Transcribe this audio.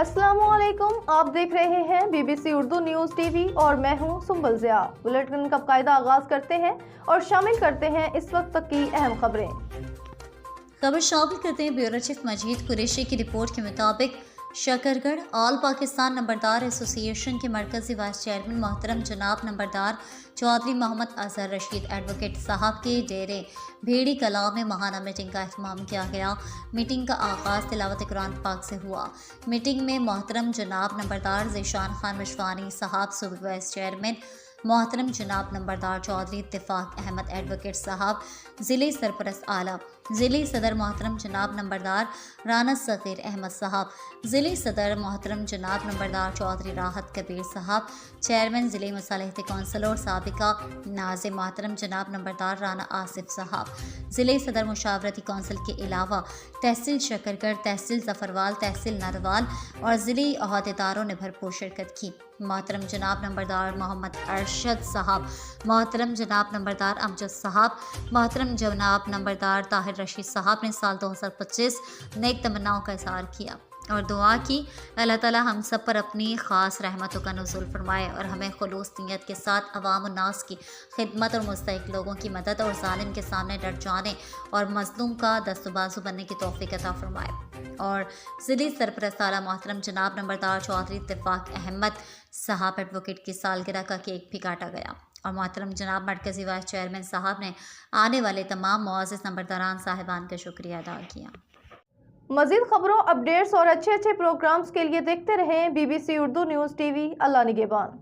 अस्सलामुअलैकुम, आप देख रहे हैं बीबीसी उर्दू न्यूज़ टीवी और मैं हूं सुंबल ज़िया। बुलेटिन का कायदा आगाज करते हैं और शामिल करते हैं इस वक्त तक की अहम खबरें। शामिल करते हैं ब्यूरो चीफ मजीद कुरैशी की रिपोर्ट के मुताबिक शकरगढ़ ऑल पाकिस्तान नंबरदार एसोसिएशन के मरकजी वाइस चेयरमैन मोहतरम जनाब नंबरदार चौधरी मोहम्मद अजहर रशीद एडवोकेट साहब के डेरे भेड़ी कला में माहाना मीटिंग का एहतमाम किया गया। मीटिंग का आगाज़ तिलावत कुरान पाक से हुआ। मीटिंग में मोहतरम जनाब नंबरदार ज़ीशान खान मशवानी साहब सूबे वाइस चेयरमैन, मोहतरम जनाब नंबरदार चौधरी इत्तेफाक अहमद एडवोकेट साहब ज़िले सरपरस्त आला, ज़िले सदर मोहतरम जनाब नंबरदार राना सग़ीर अहमद साहब, ज़िले सदर मोहतरम जनाब नंबरदार चौधरी राहत कबीर साहब, चेयरमैन ज़िले मसालिहत कौंसिल और साबिका नाज़िम मोहतरम जनाब नंबरदार राना आसिफ साहब, ज़िले सदर मुशावरती कौंसिल के अलावा तहसील शकरगढ़, तहसील ज़फ़रवाल, तहसील नरवाल और ज़िले अहदेदारों ने भरपूर शिरकत की। मोहतरम जनाब नंबरदार मोहम्मद अरशद साहब, मोहतरम जनाब नंबरदार अमजद साहब, मोहतरम जनाब नंबरदार ताहिर रशीद साहब ने साल 2025 नेक तमन्नाओं का इज़हार किया और दुआ की अल्लाह ताला हम सब पर अपनी ख़ास रहमतों का नुज़ूल फरमाए और हमें खुलूस नीयत के साथ अवाम और नास की खिदमत और मुस्तहिक लोगों की मदद और ज़ालिम के सामने डट जाने और मज़लूम का दस्तबाजू बनने की तौफ़ीक अता फरमाए। और ज़िले सरपरस्त आला मोहतरम जनाब नंबरदार चौधरी इत्तेफाक अहमद साहब एडवोकेट की सालगिरह का केक भी काटा गया और मोहतरम जनाब मरकज़ी वाइस चेयरमैन साहब ने आने वाले तमाम मुअज़्ज़िज़ नंबरदारान साहिबान का शुक्रिया अदा किया। मज़ीद खबरों, अपडेट्स और अच्छे प्रोग्राम्स के लिए देखते रहें बीबीसी उर्दू न्यूज़ टीवी। अल्लाह निगहबान।